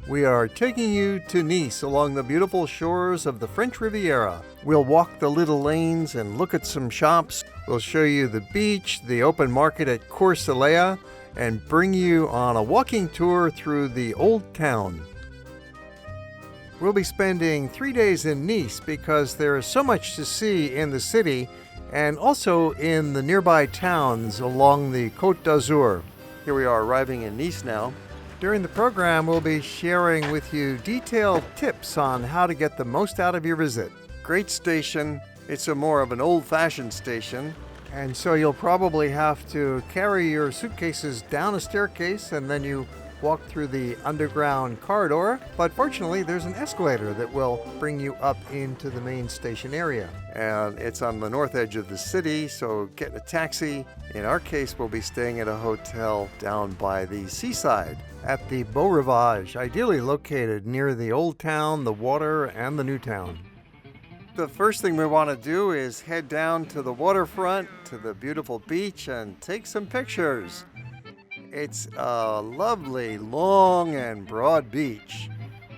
We are taking you to Nice along the beautiful shores of the French Riviera. We'll walk the little lanes and look at some shops. We'll show you the beach, the open market at Cours Saleya, and bring you on a walking tour through the old town. We'll be spending 3 days in Nice because there is so much to see in the city and also in the nearby towns along the Côte d'Azur. Here we are arriving in Nice now. During the program, we'll be sharing with you detailed tips on how to get the most out of your visit. Great station. It's more of an old-fashioned station, and so you'll probably have to carry your suitcases down a staircase and then you walk through the underground corridor. But fortunately, there's an escalator that will bring you up into the main station area. And it's on the north edge of the city, so get a taxi. In our case, we'll be staying at a hotel down by the seaside at the Beau Rivage, ideally located near the old town, the water, and the new town. The first thing we want to do is head down to the waterfront, to the beautiful beach, and take some pictures. It's a lovely, long and broad beach,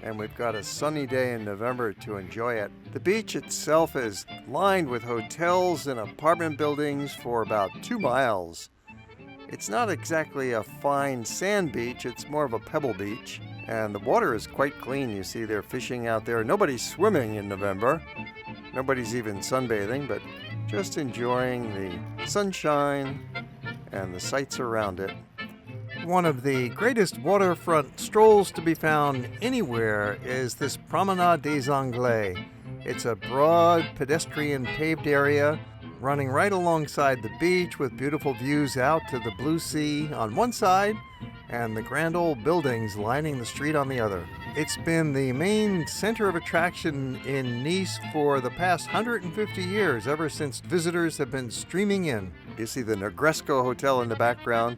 and we've got a sunny day in November to enjoy it. The beach itself is lined with hotels and apartment buildings for about 2 miles. It's not exactly a fine sand beach, it's more of a pebble beach, and the water is quite clean. You see they're fishing out there. Nobody's swimming in November. Nobody's even sunbathing, but just enjoying the sunshine and the sights around it. One of the greatest waterfront strolls to be found anywhere is this Promenade des Anglais. It's a broad pedestrian paved area running right alongside the beach with beautiful views out to the blue sea on one side and the grand old buildings lining the street on the other. It's been the main center of attraction in Nice for the past 150 years, ever since visitors have been streaming in. You see the Negresco Hotel in the background,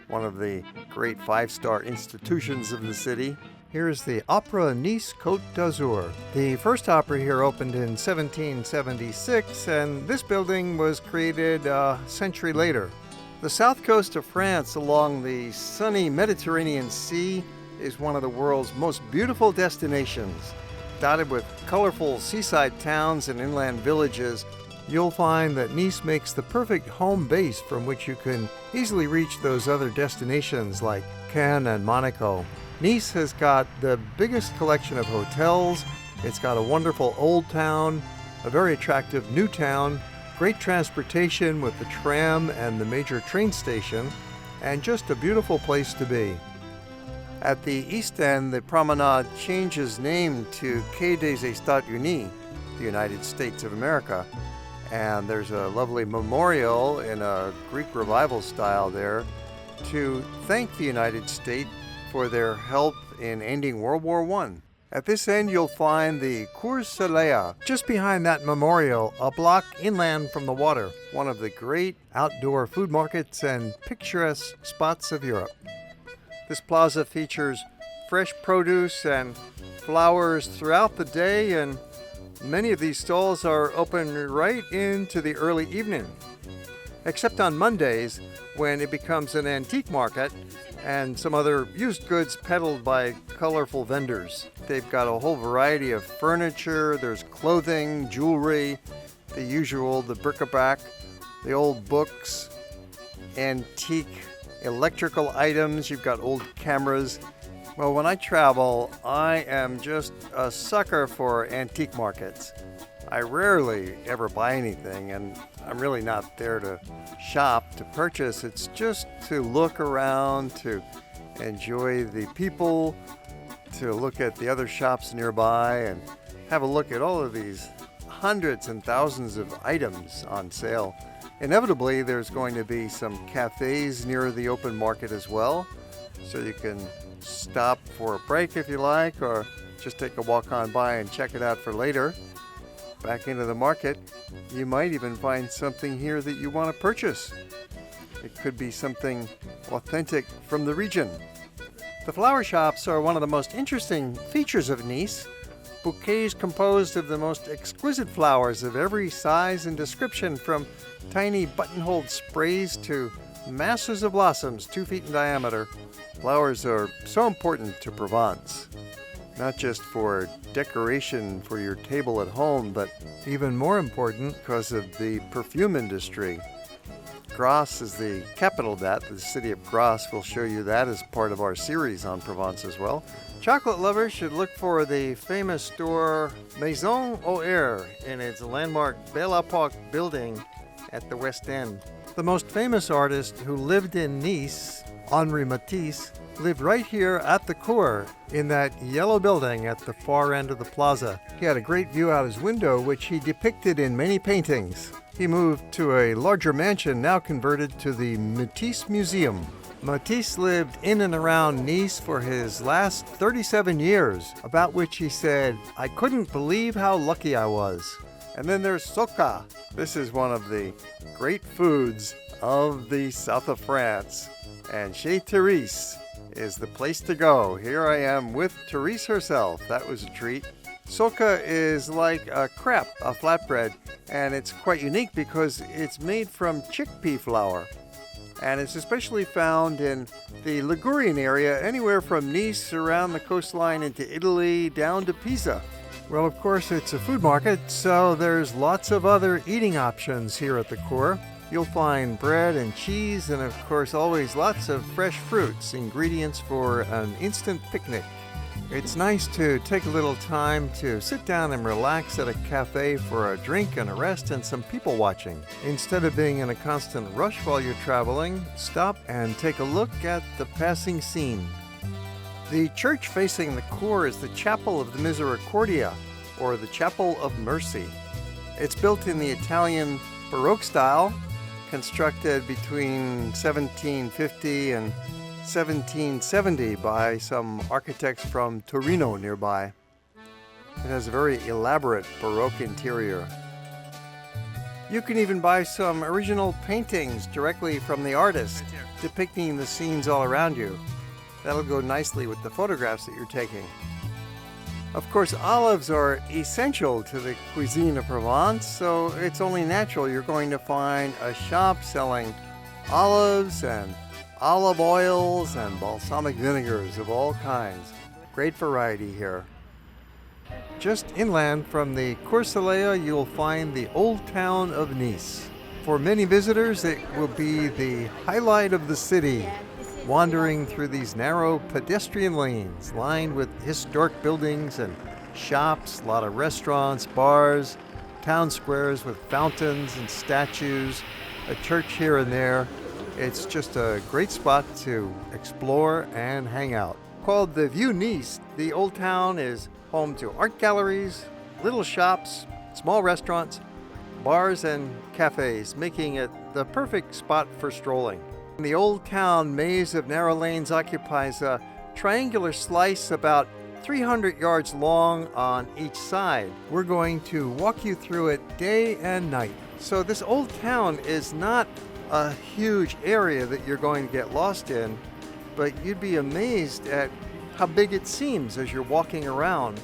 one of the great 5-star institutions of the city. Here's the Opera Nice Côte d'Azur. The first opera here opened in 1776, and this building was created a century later. The south coast of France along the sunny Mediterranean Sea is one of the world's most beautiful destinations. Dotted with colorful seaside towns and inland villages, you'll find that Nice makes the perfect home base from which you can easily reach those other destinations like Cannes and Monaco. Nice has got the biggest collection of hotels. It's got a wonderful old town, a very attractive new town, great transportation with the tram and the major train station, and just a beautiful place to be. At the east end, the promenade changes name to Quai des États-Unis, the United States of America. And there's a lovely memorial in a Greek revival style there to thank the United States for their help in ending World War I. At this end, you'll find the Cours Saleya, just behind that memorial, a block inland from the water, one of the great outdoor food markets and picturesque spots of Europe. This plaza features fresh produce and flowers throughout the day, and many of these stalls are open right into the early evening, except on Mondays when it becomes an antique market and some other used goods peddled by colorful vendors. They've got a whole variety of furniture, there's clothing, jewelry, the usual, the bric-a-brac, the old books, antique electrical items, you've got old cameras. Well, when I travel, I am just a sucker for antique markets. I rarely ever buy anything, and I'm really not there to shop, to purchase. It's just to look around, to enjoy the people, to look at the other shops nearby, and have a look at all of these hundreds and thousands of items on sale. Inevitably, there's going to be some cafes near the open market as well, so you can stop for a break if you like, or just take a walk on by and check it out for later. Back into the market, you might even find something here that you want to purchase. It could be something authentic from the region. The flower shops are one of the most interesting features of Nice. Bouquets composed of the most exquisite flowers of every size and description, from tiny buttonholed sprays to masses of blossoms 2 feet in diameter. Flowers are so important to Provence. not just for decoration for your table at home, but even more important because of the perfume industry. Grasse is the capital of that, the city of Grasse. We'll show you that as part of our series on Provence as well. Chocolate lovers should look for the famous store Maison au Air in its landmark Belle Époque building at the West End. The most famous artist who lived in Nice, Henri Matisse, lived right here at the Cours in that yellow building at the far end of the plaza. He had a great view out his window, which he depicted in many paintings. He moved to a larger mansion now converted to the Matisse Museum. Matisse lived in and around Nice for his last 37 years, about which he said, "I couldn't believe how lucky I was." And then there's Soca. This is one of the great foods of the south of France. And Chez Therese is the place to go. Here I am with Therese herself. That was a treat. Soca is like a crepe, a flatbread, and it's quite unique because it's made from chickpea flour. And it's especially found in the Ligurian area, anywhere from Nice around the coastline into Italy down to Pisa. Well, of course, it's a food market, so there's lots of other eating options here at the Cours. You'll find bread and cheese and, of course, always lots of fresh fruits, ingredients for an instant picnic. It's nice to take a little time to sit down and relax at a cafe for a drink and a rest and some people watching. Instead of being in a constant rush while you're traveling, stop and take a look at the passing scene. The church facing the Cours is the Chapel of the Misericordia, or the Chapel of Mercy. It's built in the Italian Baroque style, constructed between 1750 and 1770 by some architects from Torino nearby. It has a very elaborate Baroque interior. You can even buy some original paintings directly from the artist, depicting the scenes all around you. That'll go nicely with the photographs that you're taking. Of course, olives are essential to the cuisine of Provence, so it's only natural you're going to find a shop selling olives and olive oils and balsamic vinegars of all kinds. Great variety here. Just inland from the Cours Saleya, you'll find the old town of Nice. For many visitors, it will be the highlight of the city, wandering through these narrow pedestrian lanes lined with historic buildings and shops, a lot of restaurants, bars, town squares with fountains and statues, a church here and there. It's just a great spot to explore and hang out. Called the Vieux Nice, the old town is home to art galleries, little shops, small restaurants, bars and cafes, making it the perfect spot for strolling. The old town maze of narrow lanes occupies a triangular slice about 300 yards long on each side. We're going to walk you through it day and night. So this old town is not a huge area that you're going to get lost in, but you'd be amazed at how big it seems as you're walking around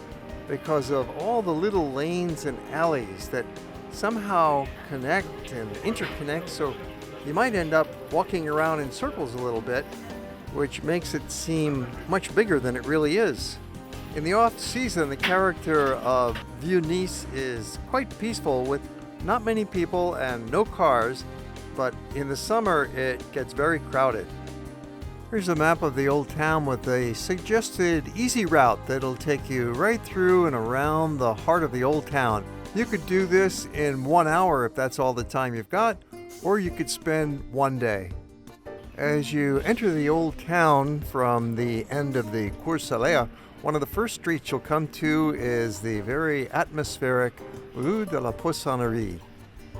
because of all the little lanes and alleys that somehow connect and interconnect, so you might end up walking around in circles a little bit, which makes it seem much bigger than it really is. In the off-season, the character of Vieux Nice is quite peaceful with not many people and no cars, but in the summer it gets very crowded. Here's a map of the old town with a suggested easy route that'll take you right through and around the heart of the old town. You could do this in 1 hour if that's all the time you've got, or you could spend one day. As you enter the old town from the end of the Cours Saleya, one of the first streets you'll come to is the very atmospheric Rue de la Poissonnerie.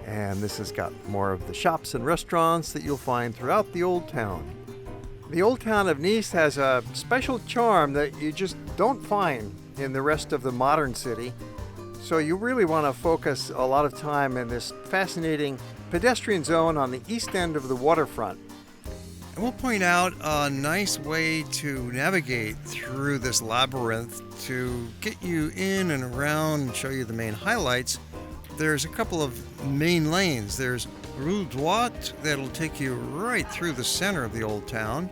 And this has got more of the shops and restaurants that you'll find throughout the old town. The old town of Nice has a special charm that you just don't find in the rest of the modern city. So you really want to focus a lot of time in this fascinating pedestrian zone on the east end of the waterfront. And we'll point out a nice way to navigate through this labyrinth to get you in and around and show you the main highlights. There's a couple of main lanes. There's Rue Droite that'll take you right through the center of the old town,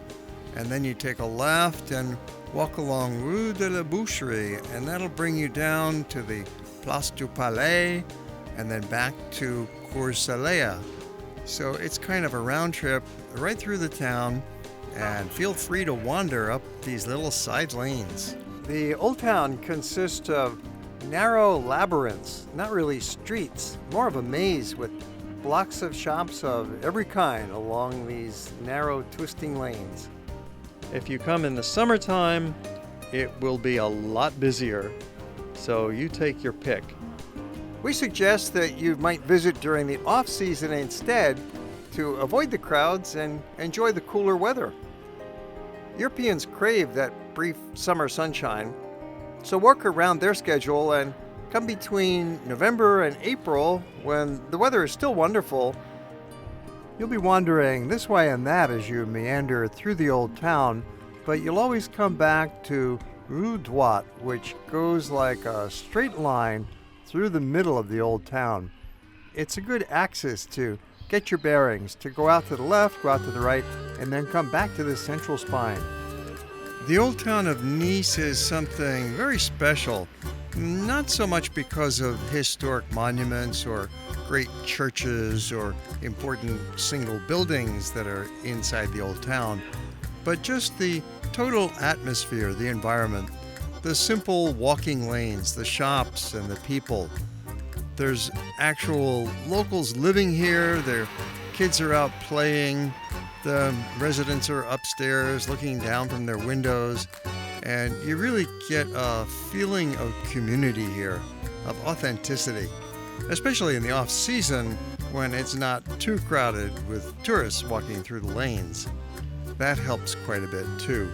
and then you take a left and walk along Rue de la Boucherie, and that'll bring you down to the Place du Palais and then back to Cours Saleya. So it's kind of a round trip right through the town, and feel free to wander up these little side lanes. The Old Town consists of narrow labyrinths, not really streets, more of a maze with blocks of shops of every kind along these narrow twisting lanes. If you come in the summertime, it will be a lot busier, so you take your pick. We suggest that you might visit during the off-season instead to avoid the crowds and enjoy the cooler weather. Europeans crave that brief summer sunshine, so work around their schedule and come between November and April when the weather is still wonderful. You'll be wandering this way and that as you meander through the Old Town, but you'll always come back to Rue Droite, which goes like a straight line through the middle of the Old Town. It's a good axis to get your bearings, to go out to the left, go out to the right, and then come back to the central spine. The Old Town of Nice is something very special, not so much because of historic monuments or great churches or important single buildings that are inside the Old Town, but just the total atmosphere, the environment, the simple walking lanes, the shops, and the people. There's actual locals living here, their kids are out playing, the residents are upstairs looking down from their windows, and you really get a feeling of community here, of authenticity, especially in the off-season when it's not too crowded with tourists walking through the lanes. That helps quite a bit too.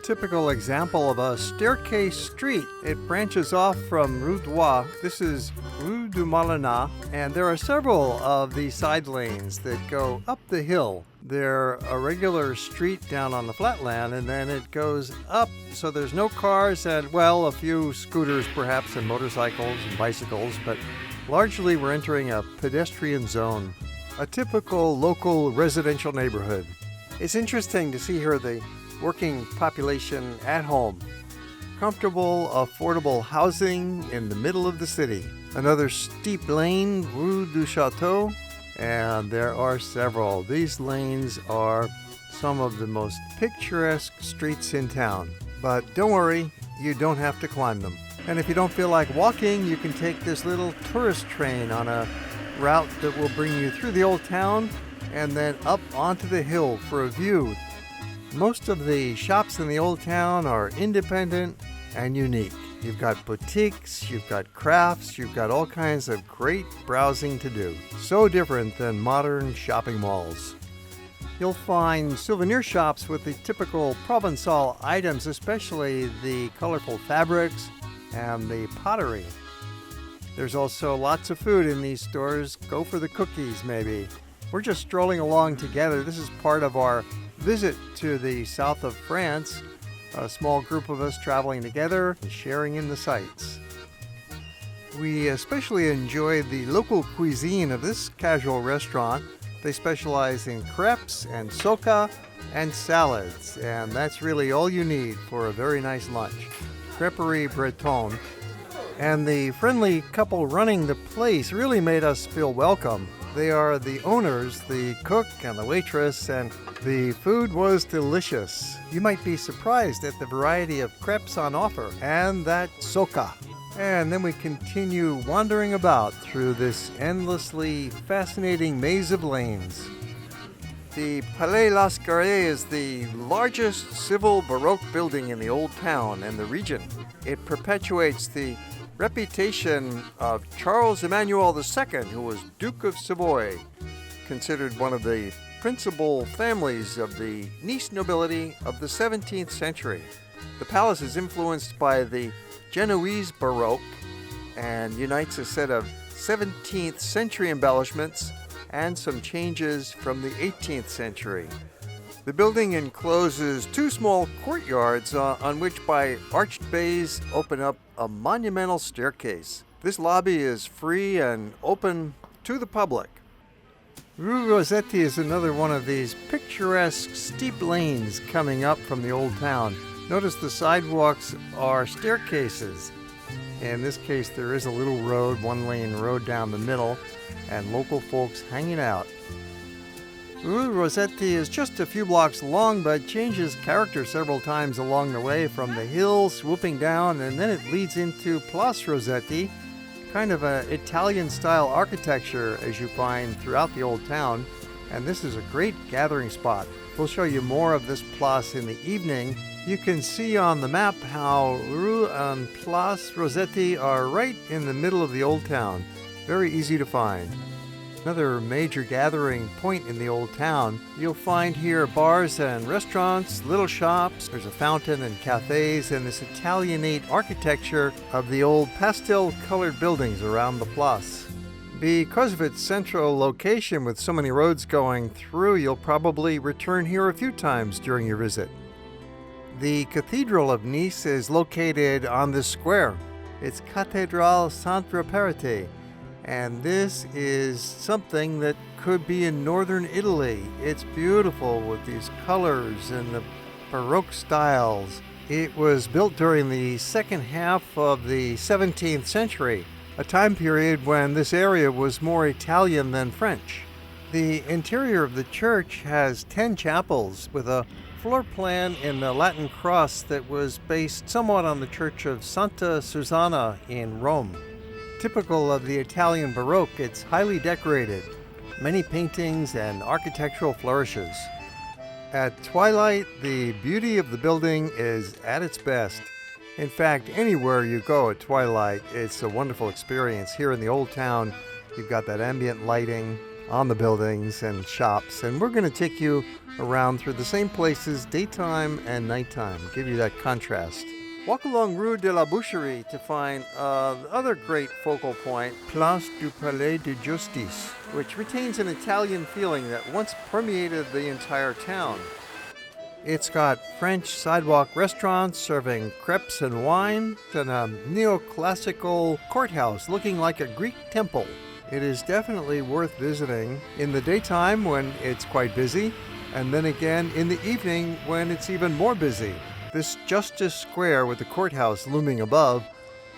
Typical example of a staircase street. It branches off from Rue Droite. This is Rue du Molinat, and there are several of these side lanes that go up the hill. They're a regular street down on the flatland, and then it goes up, so there's no cars and, well, a few scooters perhaps, and motorcycles and bicycles, but largely we're entering a pedestrian zone, a typical local residential neighborhood. It's interesting to see here the working population at home. Comfortable, affordable housing in the middle of the city. Another steep lane, Rue du Château, and there are several. These lanes are some of the most picturesque streets in town. But don't worry, you don't have to climb them. And if you don't feel like walking, you can take this little tourist train on a route that will bring you through the Old Town and then up onto the hill for a view. Most of the shops in the Old Town are independent and unique. You've got boutiques, you've got crafts, you've got all kinds of great browsing to do. So different than modern shopping malls. You'll find souvenir shops with the typical Provençal items, especially the colorful fabrics and the pottery. There's also lots of food in these stores. Go for the cookies, maybe. We're just strolling along together. This is part of our visit to the south of France, a small group of us traveling together and sharing in the sights. We especially enjoy the local cuisine of this casual restaurant. They specialize in crepes and soca and salads, and that's really all you need for a very nice lunch. Crêperie Bretonne. And the friendly couple running the place really made us feel welcome. They are the owners, the cook and the waitress, and the food was delicious. You might be surprised at the variety of crepes on offer and that soca. And then we continue wandering about through this endlessly fascinating maze of lanes. The Palais Lascaris is the largest civil Baroque building in the Old Town and the region. It perpetuates the reputation of Charles Emmanuel II, who was Duke of Savoy, considered one of the principal families of the Nice nobility of the 17th century. The palace is influenced by the Genoese Baroque and unites a set of 17th century embellishments and some changes from the 18th century. The building encloses two small courtyards on which by arched bays open up a monumental staircase. This lobby is free and open to the public. Rue Rossetti is another one of these picturesque steep lanes coming up from the Old Town. Notice the sidewalks are staircases. In this case, there is a little road, one-lane road down the middle, and local folks hanging out. Rue Rossetti is just a few blocks long, but changes character several times along the way from the hill swooping down, and then it leads into Palais Rossetti, kind of an Italian-style architecture as you find throughout the old town, and this is a great gathering spot. We'll show you more of this place in the evening. You can see on the map how Rue and Palais Rossetti are right in the middle of the old town. Very easy to find. Another major gathering point in the old town. You'll find here bars and restaurants, little shops. There's a fountain and cafes and this Italianate architecture of the old pastel-colored buildings around the place. Because of its central location with so many roads going through, you'll probably return here a few times during your visit. The Cathedral of Nice is located on this square. It's Cathédrale Saint-Réparité, and this is something that could be in northern Italy. It's beautiful with these colors and the Baroque styles. It was built during the second half of the 17th century, a time period when this area was more Italian than French. The interior of the church has 10 chapels with a floor plan in the Latin cross that was based somewhat on the Church of Santa Susanna in Rome. Typical of the Italian Baroque, it's highly decorated, many paintings and architectural flourishes. At twilight, the beauty of the building is at its best. In fact, anywhere you go at twilight, it's a wonderful experience. Here in the old town, you've got that ambient lighting on the buildings and shops, and we're going to take you around through the same places daytime and nighttime, give you that contrast. Walk along Rue de la Boucherie to find the other great focal point, Place du Palais de Justice, which retains an Italian feeling that once permeated the entire town. It's got French sidewalk restaurants serving crepes and wine, and a neoclassical courthouse looking like a Greek temple. It is definitely worth visiting in the daytime when it's quite busy, and then again in the evening when it's even more busy. This Justice Square with the courthouse looming above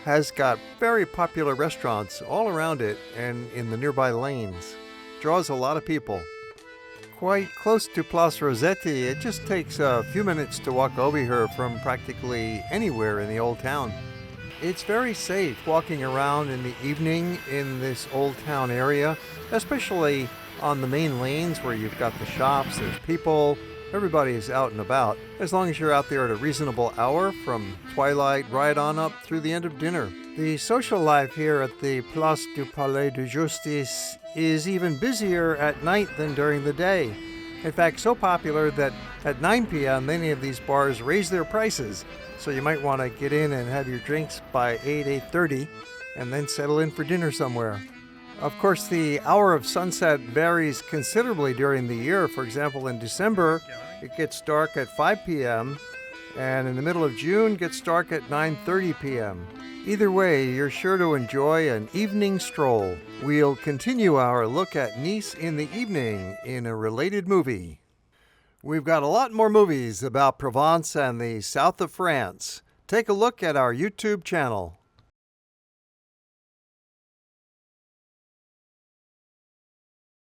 has got very popular restaurants all around it and in the nearby lanes. Draws a lot of people. Quite close to Palais Rossetti, it just takes a few minutes to walk over here from practically anywhere in the old town. It's very safe walking around in the evening in this old town area, especially on the main lanes where you've got the shops, there's people, everybody is out and about, as long as you're out there at a reasonable hour from twilight right on up through the end of dinner. The social life here at the Place du Palais de Justice is even busier at night than during the day. In fact, so popular that at 9 p.m. many of these bars raise their prices, so you might want to get in and have your drinks by 8:30 and then settle in for dinner somewhere. Of course, the hour of sunset varies considerably during the year. For example, in December, it gets dark at 5 p.m., and in the middle of June, it gets dark at 9:30 p.m. Either way, you're sure to enjoy an evening stroll. We'll continue our look at Nice in the evening in a related movie. We've got a lot more movies about Provence and the south of France. Take a look at our YouTube channel.